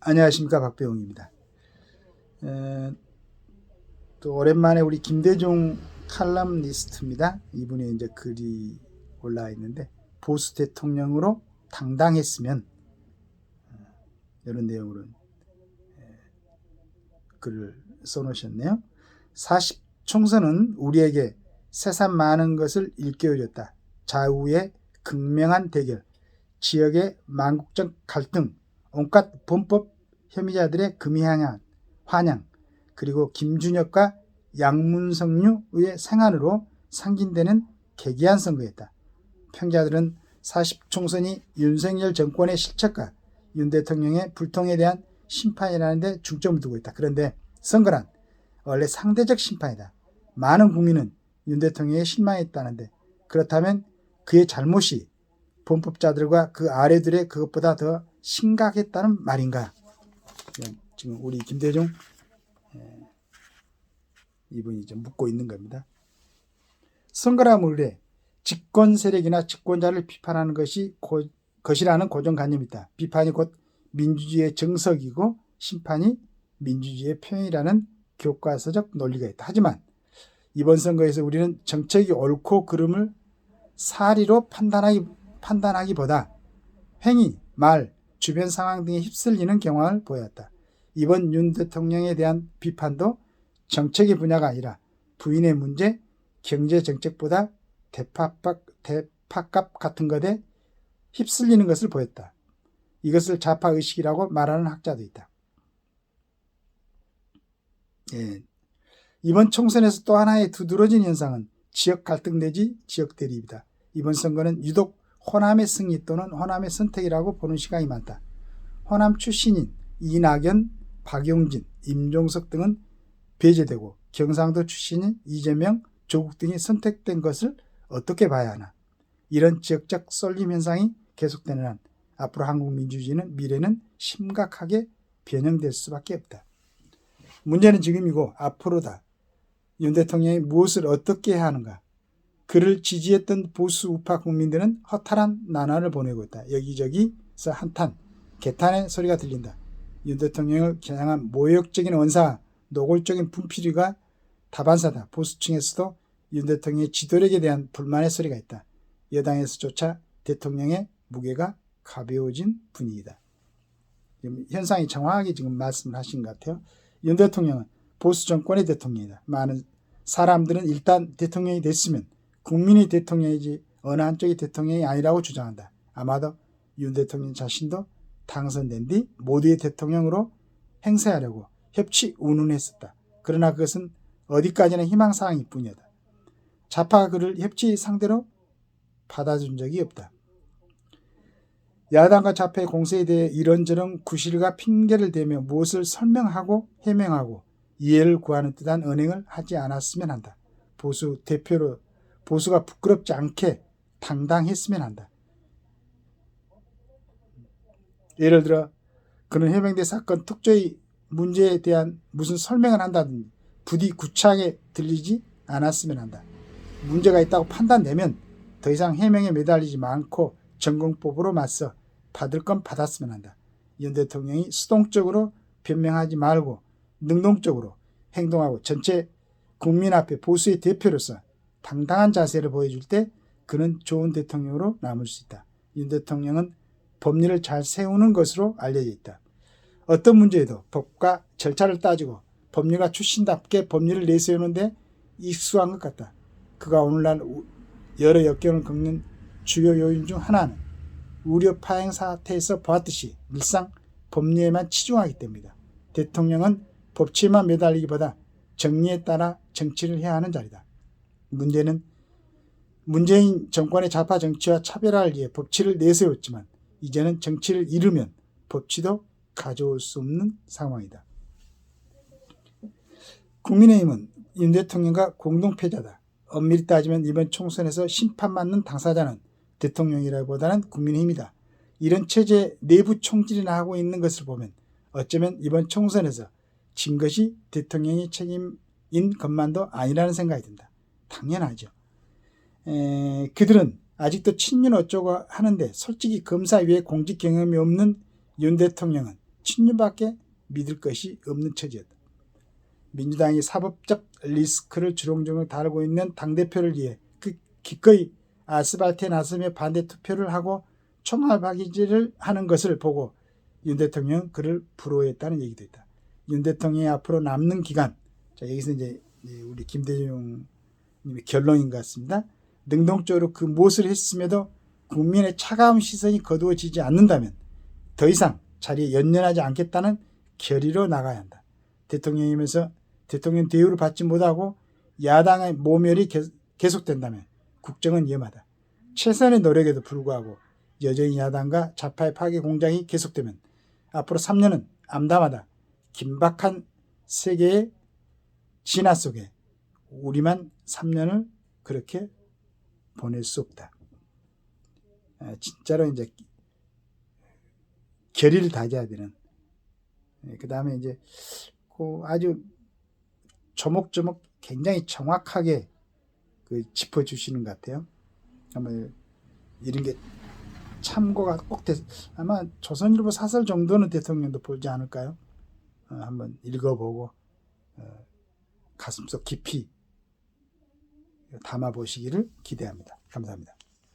안녕하십니까, 박배웅입니다. 또 오랜만에 우리 김대중 칼럼니스트입니다. 이분이 이제 글이 올라와 있는데, 보수 대통령으로 당당했으면, 이런 내용으로 글을 써놓으셨네요. 40 총선은 우리에게 새삼 많은 것을 일깨워줬다. 좌우의 극명한 대결, 지역의 망국적 갈등, 온갖 범법 혐의자들의 금이향한 환영, 그리고 김준혁과 양문석류의 생안으로 상징되는 계기한 선거였다. 평자들은 40 총선이 윤석열 정권의 실책과 윤 대통령의 불통에 대한 심판이라는 데 중점을 두고 있다. 그런데 선거란 원래 상대적 심판이다. 많은 국민은 윤 대통령에 실망했다는데, 그렇다면 그의 잘못이 범법자들과 그 아래들의 그것보다 더 심각했다는 말인가? 지금 우리 김대중 이분이 좀 묻고 있는 겁니다. 선거라 몰래 집권 세력이나 집권자를 비판하는 것이라는 고정관념이 있다. 비판이 곧 민주주의의 정석이고 심판이 민주주의의 표현이라는 교과서적 논리가 있다. 하지만 이번 선거에서 우리는 정책이 옳고 그름을 사리로 판단하기보다 행위, 말, 주변 상황 등에 휩쓸리는 경향을 보였다. 이번 윤 대통령에 대한 비판도 정책의 분야가 아니라 부인의 문제, 경제 정책보다 대파값 같은 것에 휩쓸리는 것을 보였다. 이것을 좌파의식이라고 말하는 학자도 있다. 이번 총선에서 또 하나의 두드러진 현상은 지역 갈등 내지 지역 대립이다. 이번 선거는 유독 호남의 승리 또는 호남의 선택이라고 보는 시각이 많다. 호남 출신인 이낙연, 박용진, 임종석 등은 배제되고 경상도 출신인 이재명, 조국 등이 선택된 것을 어떻게 봐야 하나. 이런 지역적 쏠림 현상이 계속되는 한 앞으로 한국 민주주의는 미래는 심각하게 변형될 수밖에 없다. 문제는 지금이고 앞으로다. 윤 대통령이 무엇을 어떻게 해야 하는가. 그를 지지했던 보수 우파 국민들은 허탈한 나날을 보내고 있다. 여기저기서 한탄, 개탄의 소리가 들린다. 윤 대통령을 겨냥한 모욕적인 언사, 노골적인 분필이가 다반사다. 보수층에서도 윤 대통령의 지도력에 대한 불만의 소리가 있다. 여당에서조차 대통령의 무게가 가벼워진 분위기다. 현상이 정확하게 지금 말씀을 하신 것 같아요. 윤 대통령은 보수 정권의 대통령이다. 많은 사람들은 일단 대통령이 됐으면 국민의 대통령이지 어느 한쪽의 대통령이 아니라고 주장한다. 아마도 윤 대통령 자신도 당선된 뒤 모두의 대통령으로 행세하려고 협치 운운했었다. 그러나 그것은 어디까지나 희망사항일 뿐이다. 좌파가 그를 협치 상대로 받아준 적이 없다. 야당과 좌파의 공세에 대해 이런저런 구실과 핑계를 대며 무엇을 설명하고 해명하고 이해를 구하는 듯한 언행을 하지 않았으면 한다. 보수 대표로 보수가 부끄럽지 않게 당당했으면 한다. 예를 들어 그는 해명된 사건 특조의 문제에 대한 무슨 설명을 한다든지 부디 구차하게 들리지 않았으면 한다. 문제가 있다고 판단되면 더 이상 해명에 매달리지 않고 전공법으로 맞서 받을 건 받았으면 한다. 윤 대통령이 수동적으로 변명하지 말고 능동적으로 행동하고 전체 국민 앞에 보수의 대표로서 당당한 자세를 보여줄 때 그는 좋은 대통령으로 남을 수 있다. 윤 대통령은 법리를 잘 세우는 것으로 알려져 있다. 어떤 문제에도 법과 절차를 따지고 법률가 출신답게 법리를 내세우는데 익숙한 것 같다. 그가 오늘날 여러 역경을 겪는 주요 요인 중 하나는 우려 파행 사태에서 보았듯이 늘상 법리에만 치중하기 때문이다. 대통령은 법치에만 매달리기보다 정리에 따라 정치를 해야 하는 자리다. 문재인 정권의 좌파 정치와 차별화를 위해 법치를 내세웠지만 이제는 정치를 잃으면 법치도 가져올 수 없는 상황이다. 국민의힘은 윤 대통령과 공동패자다. 엄밀히 따지면 이번 총선에서 심판받는 당사자는 대통령이라기보다는 국민의힘이다. 이런 체제 내부 총질이나 하고 있는 것을 보면 어쩌면 이번 총선에서 진 것이 대통령의 책임인 것만도 아니라는 생각이 든다. 당연하죠. 그들은 아직도 친윤 어쩌고 하는데 솔직히 검사 위에 공직 경험이 없는 윤 대통령은 친윤밖에 믿을 것이 없는 처지였다. 민주당이 사법적 리스크를 주렁주렁 다루고 있는 당대표를 위해 기꺼이 아스팔트에 나서며 반대 투표를 하고 총알박이질을 하는 것을 보고 윤 대통령은 그를 부러워했다는 얘기도 있다. 윤 대통령이 앞으로 남는 기간, 자 여기서 이제 우리 김대중 님의 결론인 것 같습니다. 능동적으로 그 무엇을 했음에도 국민의 차가운 시선이 거두어지지 않는다면 더 이상 자리에 연연하지 않겠다는 결의로 나가야 한다. 대통령이면서 대통령 대우를 받지 못하고 야당의 모멸이 계속된다면 국정은 위험하다. 최선의 노력에도 불구하고 여전히 야당과 좌파의 파괴 공작이 계속되면 앞으로 3년은 암담하다. 긴박한 세계의 진화 속에 우리만 3년을 그렇게 보낼 수 없다. 진짜로 이제 결의를 다져야 되는. 그 다음에 이제 아주 조목조목 굉장히 정확하게 짚어주시는 것 같아요. 아마 이런 게 참고가 꼭 아마 조선일보 사설 정도는 대통령도 보지 않을까요? 한번 읽어보고 가슴속 깊이 담아보시기를 기대합니다. 감사합니다.